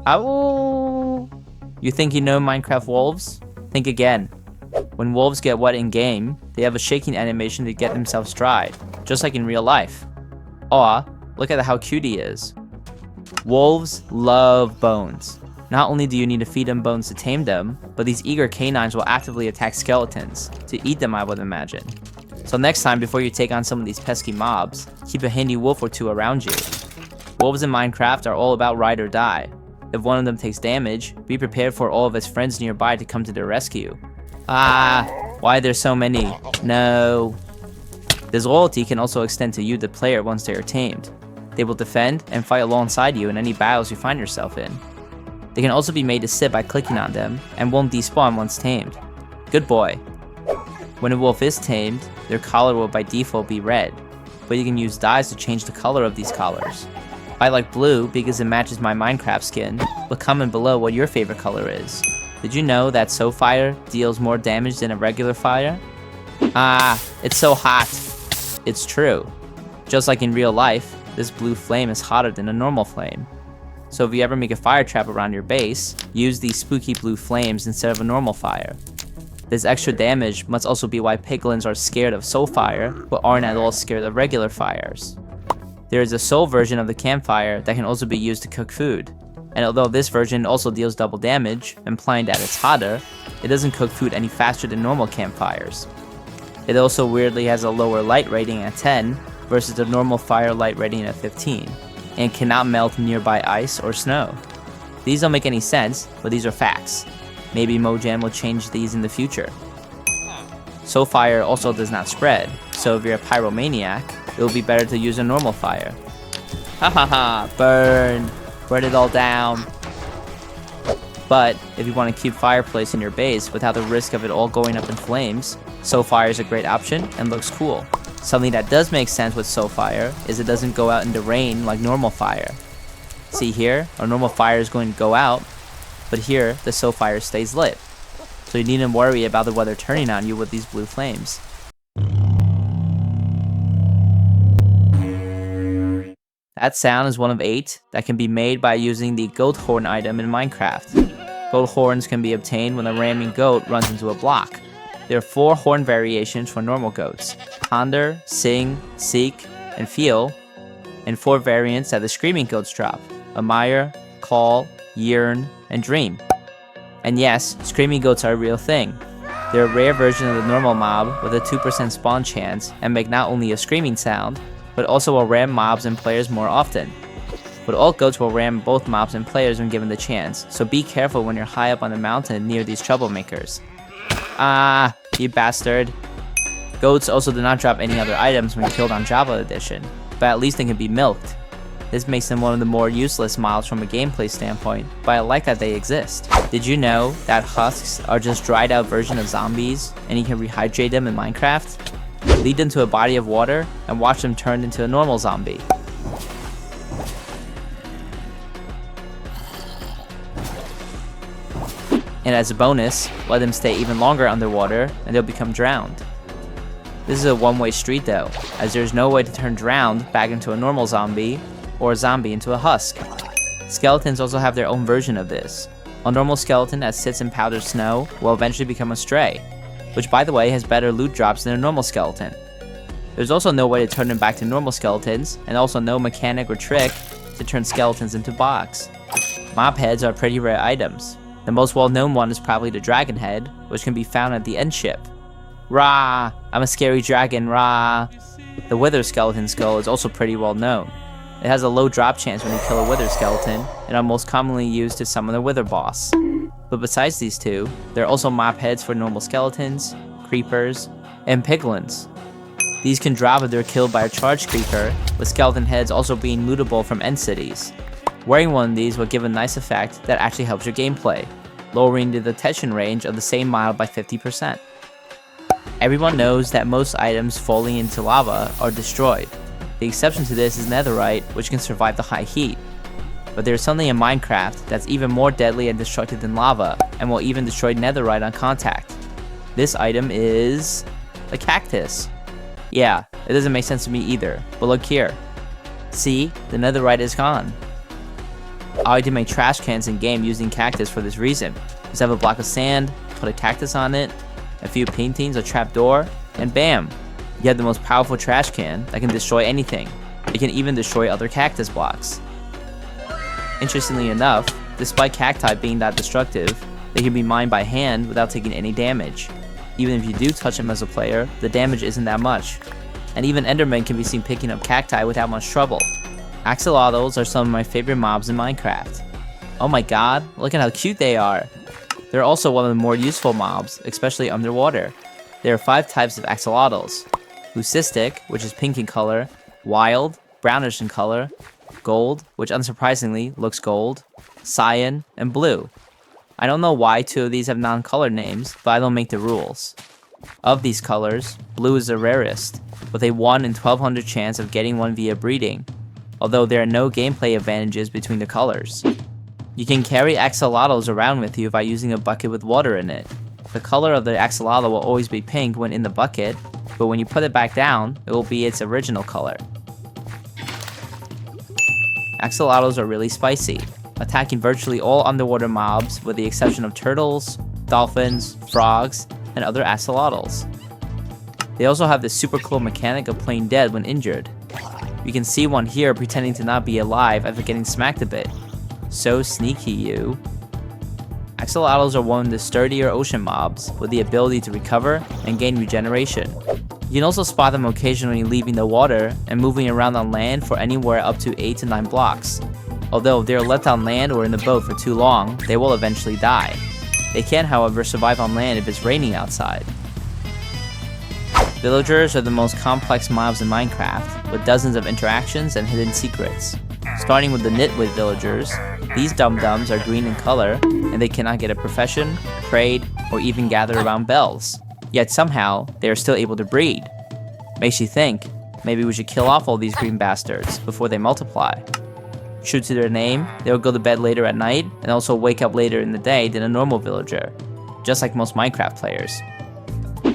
Ow! You think you know Minecraft wolves? Think again. When wolves get wet in-game, they have a shaking animation to get themselves dry, just like in real life. Aw, look at how cute he is. Wolves love bones. Not only do you need to feed them bones to tame them, but these eager canines will actively attack skeletons, to eat them I would imagine. So next time before you take on some of these pesky mobs, keep a handy wolf or two around you. Wolves in Minecraft are all about ride or die. If one of them takes damage, be prepared for all of its friends nearby to come to their rescue. Ah, why there's so many? No. This loyalty can also extend to you the player once they are tamed. They will defend and fight alongside you in any battles you find yourself in. They can also be made to sit by clicking on them, and won't despawn once tamed. Good boy. When a wolf is tamed, their collar will by default be red, but you can use dyes to change the color of these collars. I like blue because it matches my Minecraft skin, but comment below what your favorite color is. Did you know that Fire deals more damage than a regular fire? Ah, it's so hot. It's true. Just like in real life, this blue flame is hotter than a normal flame. So if you ever make a fire trap around your base, use these spooky blue flames instead of a normal fire. This extra damage must also be why piglins are scared of soul fire, but aren't at all scared of regular fires. There is a soul version of the campfire that can also be used to cook food. And although this version also deals double damage, implying that it's hotter, it doesn't cook food any faster than normal campfires. It also weirdly has a lower light rating at 10 versus the normal fire light rating at 15, and cannot melt nearby ice or snow. These don't make any sense, but these are facts. Maybe Mojang will change these in the future. Soul fire also does not spread, so if you're a pyromaniac, it will be better to use a normal fire. Hahaha, burn! Burn it all down. But if you want to keep fireplace in your base without the risk of it all going up in flames, soul fire is a great option and looks cool. Something that does make sense with soul fire is it doesn't go out in the rain like normal fire. See here, our normal fire is going to go out, but here the soul fire stays lit. So you needn't worry about the weather turning on you with these blue flames. That sound is one of 8 that can be made by using the goat horn item in Minecraft. Goat horns can be obtained when a ramming goat runs into a block. There are 4 horn variations for normal goats: ponder, sing, seek, and feel, and 4 variants that the screaming goats drop: admire, call, yearn, and dream. And yes, screaming goats are a real thing. They're a rare version of the normal mob with a 2% spawn chance and make not only a screaming sound, but also will ram mobs and players more often. But all goats will ram both mobs and players when given the chance, so be careful when you're high up on the mountain near these troublemakers. Ah, you bastard. Goats also do not drop any other items when killed on Java Edition, but at least they can be milked. This makes them one of the more useless mobs from a gameplay standpoint, but I like that they exist. Did you know that husks are just dried out version of zombies, and you can rehydrate them in Minecraft? Lead them to a body of water, and watch them turn into a normal zombie. And as a bonus, let them stay even longer underwater, and they'll become drowned. This is a one-way street though, as there's no way to turn drowned back into a normal zombie, or a zombie into a husk. Skeletons also have their own version of this. A normal skeleton that sits in powdered snow will eventually become a stray, which by the way has better loot drops than a normal skeleton. There's also no way to turn them back to normal skeletons, and also no mechanic or trick to turn skeletons into box. Mob heads are pretty rare items. The most well-known one is probably the dragon head, which can be found at the end ship. Rah! I'm a scary dragon, rah! The wither skeleton skull is also pretty well known. It has a low drop chance when you kill a wither skeleton, and are most commonly used to summon a wither boss. But besides these two, there are also mob heads for normal skeletons, creepers, and piglins. These can drop if they're killed by a charged creeper, with skeleton heads also being lootable from end cities. Wearing one of these will give a nice effect that actually helps your gameplay, lowering the detection range of the same model by 50%. Everyone knows that most items falling into lava are destroyed. The exception to this is netherite, which can survive the high heat. But there's something in Minecraft that's even more deadly and destructive than lava, and will even destroy netherite on contact. This item is a cactus. Yeah, it doesn't make sense to me either, but look here. See, the netherite is gone. I like to make trash cans in game using cactus for this reason. Just have a block of sand, put a cactus on it, a few paintings, a trapdoor, and bam! You have the most powerful trash can that can destroy anything. It can even destroy other cactus blocks. Interestingly enough, despite cacti being that destructive, they can be mined by hand without taking any damage. Even if you do touch them as a player, the damage isn't that much. And even endermen can be seen picking up cacti without much trouble. Axolotls are some of my favorite mobs in Minecraft. Oh my god, look at how cute they are! They're also one of the more useful mobs, especially underwater. There are 5 types of axolotls: leucistic, which is pink in color, wild, brownish in color, gold, which unsurprisingly looks gold, cyan, and blue. I don't know why 2 of these have non-color names, but I don't make the rules. Of these colors, blue is the rarest, with a 1 in 1200 chance of getting one via breeding, although there are no gameplay advantages between the colors. You can carry axolotls around with you by using a bucket with water in it. The color of the axolotl will always be pink when in the bucket, but when you put it back down, it will be its original color. Axolotls are really spicy, attacking virtually all underwater mobs with the exception of turtles, dolphins, frogs, and other axolotls. They also have the super cool mechanic of playing dead when injured. You can see one here pretending to not be alive after getting smacked a bit. So sneaky, you. Axolotls are one of the sturdier ocean mobs, with the ability to recover and gain regeneration. You can also spot them occasionally leaving the water and moving around on land for anywhere up to 8 to 9 blocks. Although if they are left on land or in the boat for too long, they will eventually die. They can, however, survive on land if it's raining outside. Villagers are the most complex mobs in Minecraft, with dozens of interactions and hidden secrets. Starting with the nitwit villagers, these dum-dums are green in color, and they cannot get a profession, trade, or even gather around bells. Yet somehow, they are still able to breed. Makes you think, maybe we should kill off all these green bastards before they multiply. True to their name, they will go to bed later at night, and also wake up later in the day than a normal villager, just like most Minecraft players.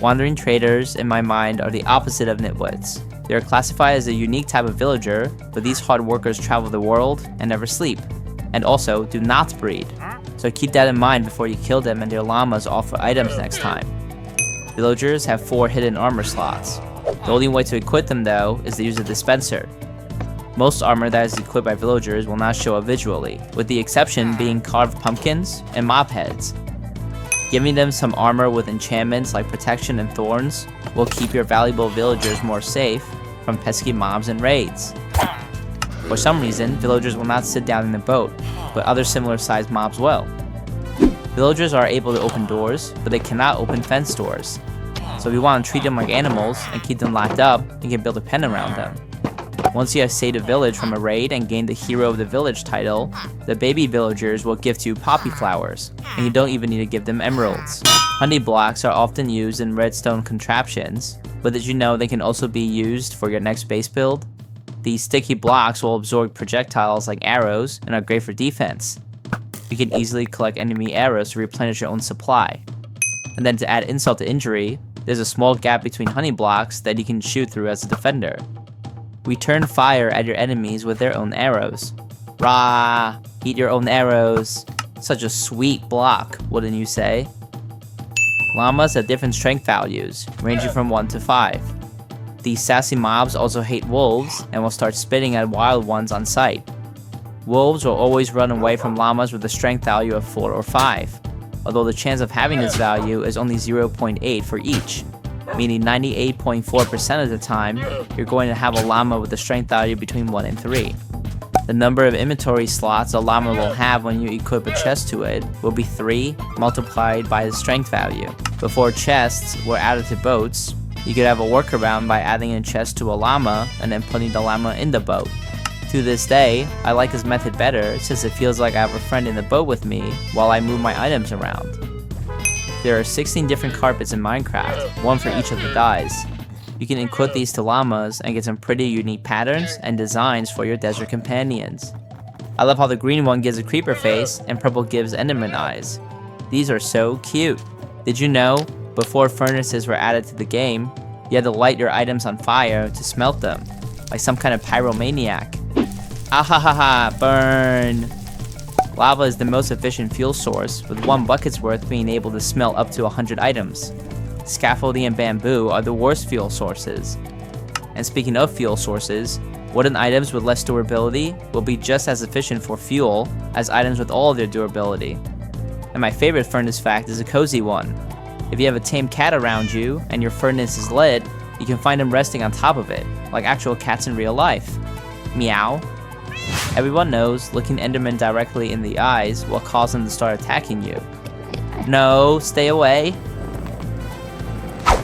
Wandering traders, in my mind, are the opposite of nitwits. They are classified as a unique type of villager, but these hard workers travel the world and never sleep, and also do not breed. So keep that in mind before you kill them and their llamas off for items next time. Villagers have 4 hidden armor slots. The only way to equip them though is to use a dispenser. Most armor that is equipped by villagers will not show up visually, with the exception being carved pumpkins and mob heads. Giving them some armor with enchantments like protection and thorns will keep your valuable villagers more safe from pesky mobs and raids. For some reason, villagers will not sit down in the boat, but other similar sized mobs will. Villagers are able to open doors, but they cannot open fence doors. So if you want to treat them like animals and keep them locked up, you can build a pen around them. Once you have saved a village from a raid and gained the Hero of the Village title, the baby villagers will gift you poppy flowers, and you don't even need to give them emeralds. Honey blocks are often used in redstone contraptions, but did you know they can also be used for your next base build? These sticky blocks will absorb projectiles like arrows and are great for defense. You can easily collect enemy arrows to replenish your own supply. And then to add insult to injury, there's a small gap between honey blocks that you can shoot through as a defender. Return fire at your enemies with their own arrows. Rah! Eat your own arrows. Such a sweet block, wouldn't you say? Llamas have different strength values, ranging from 1 to 5. These sassy mobs also hate wolves and will start spitting at wild ones on sight. Wolves will always run away from llamas with a strength value of 4 or 5, although the chance of having this value is only 0.8 for each, meaning 98.4% of the time, you're going to have a llama with a strength value between 1 and 3. The number of inventory slots a llama will have when you equip a chest to it will be 3 multiplied by the strength value. Before chests were added to boats, you could have a workaround by adding a chest to a llama and then putting the llama in the boat. To this day, I like this method better since it feels like I have a friend in the boat with me while I move my items around. There are 16 different carpets in Minecraft, one for each of the dyes. You can equip these to llamas and get some pretty unique patterns and designs for your desert companions. I love how the green one gives a creeper face and purple gives enderman eyes. These are so cute. Did you know, before furnaces were added to the game, you had to light your items on fire to smelt them, like some kind of pyromaniac. Ahahaha, burn! Lava is the most efficient fuel source, with 1 bucket's worth being able to smelt up to 100 items. Scaffolding and bamboo are the worst fuel sources. And speaking of fuel sources, wooden items with less durability will be just as efficient for fuel as items with all of their durability. And my favorite furnace fact is a cozy one. If you have a tame cat around you and your furnace is lit, you can find them resting on top of it, like actual cats in real life. Meow. Everyone knows looking Enderman directly in the eyes will cause them to start attacking you. No, stay away.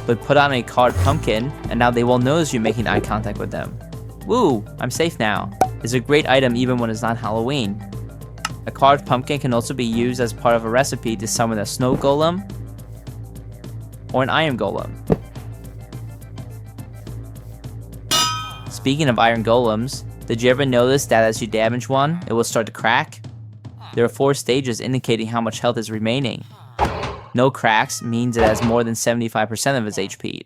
But put on a carved pumpkin, and now they won't notice you making eye contact with them. Woo, I'm safe now. It's a great item even when it's not Halloween. A carved pumpkin can also be used as part of a recipe to summon a snow golem or an iron golem. Speaking of iron golems, did you ever notice that as you damage one, it will start to crack? There are 4 stages indicating how much health is remaining. No cracks means it has more than 75% of its HP.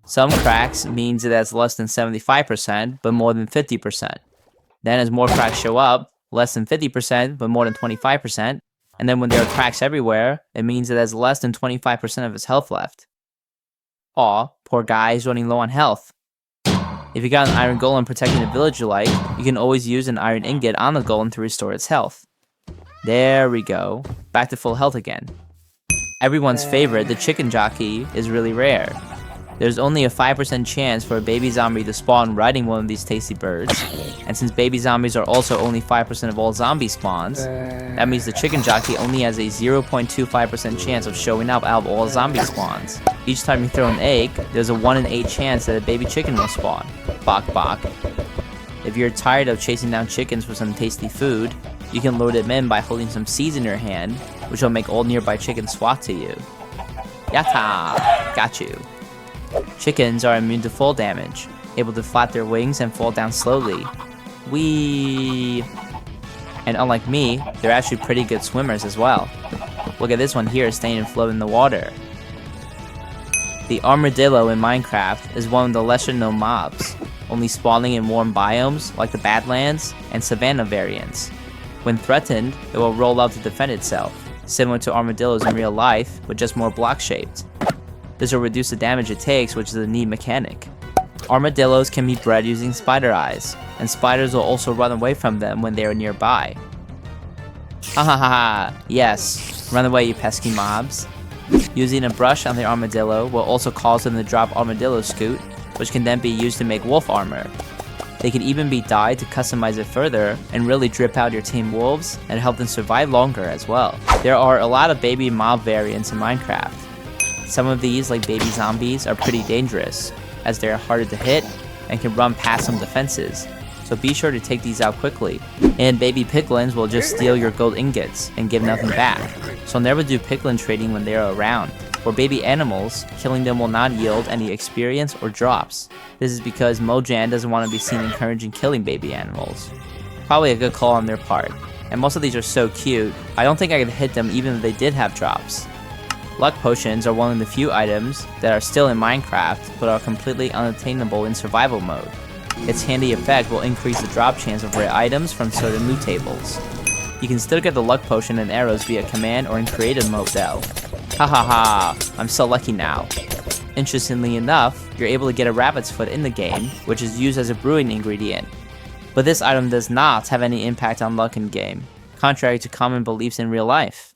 Some cracks means it has less than 75%, but more than 50%. Then as more cracks show up, less than 50%, but more than 25%. And then when there are cracks everywhere, it means it has less than 25% of its health left. Aw, poor guy is running low on health. If you got an iron golem protecting a village you like, you can always use an iron ingot on the golem to restore its health. There we go. Back to full health again. Everyone's favorite, the chicken jockey, is really rare. There's only a 5% chance for a baby zombie to spawn riding one of these tasty birds, and since baby zombies are also only 5% of all zombie spawns, that means the chicken jockey only has a 0.25% chance of showing up out of all zombie spawns. Each time you throw an egg, there's a 1 in 8 chance that a baby chicken will spawn. Bok bok. If you're tired of chasing down chickens for some tasty food, you can lure them in by holding some seeds in your hand, which will make all nearby chickens swat to you. Yatta! Got you. Chickens are immune to fall damage, able to flap their wings and fall down slowly. Whee! And unlike me, they're actually pretty good swimmers as well. Look at this one here staying afloat in the water. The armadillo in Minecraft is one of the lesser known mobs, only spawning in warm biomes like the Badlands and Savannah variants. When threatened, it will roll out to defend itself, similar to armadillos in real life, but just more block-shaped. This will reduce the damage it takes, which is a neat mechanic. Armadillos can be bred using spider eyes, and spiders will also run away from them when they are nearby. Ha ha ha ha, yes, run away you pesky mobs. Using a brush on the armadillo will also cause them to drop armadillo scoot, which can then be used to make wolf armor. They can even be dyed to customize it further and really drip out your tame wolves and help them survive longer as well. There are a lot of baby mob variants in Minecraft. Some of these, like baby zombies, are pretty dangerous, as they are harder to hit and can run past some defenses, so be sure to take these out quickly. And baby piglins will just steal your gold ingots and give nothing back, so never do piglin trading when they are around. For baby animals, killing them will not yield any experience or drops. This is because Mojang doesn't want to be seen encouraging killing baby animals. Probably a good call on their part, and most of these are so cute, I don't think I could hit them even if they did have drops. Luck potions are one of the few items that are still in Minecraft, but are completely unattainable in survival mode. Its handy effect will increase the drop chance of rare items from certain loot tables. You can still get the luck potion and arrows via command or in creative mode though. Ha ha ha, I'm so lucky now. Interestingly enough, you're able to get a rabbit's foot in the game, which is used as a brewing ingredient. But this item does not have any impact on luck in game, contrary to common beliefs in real life.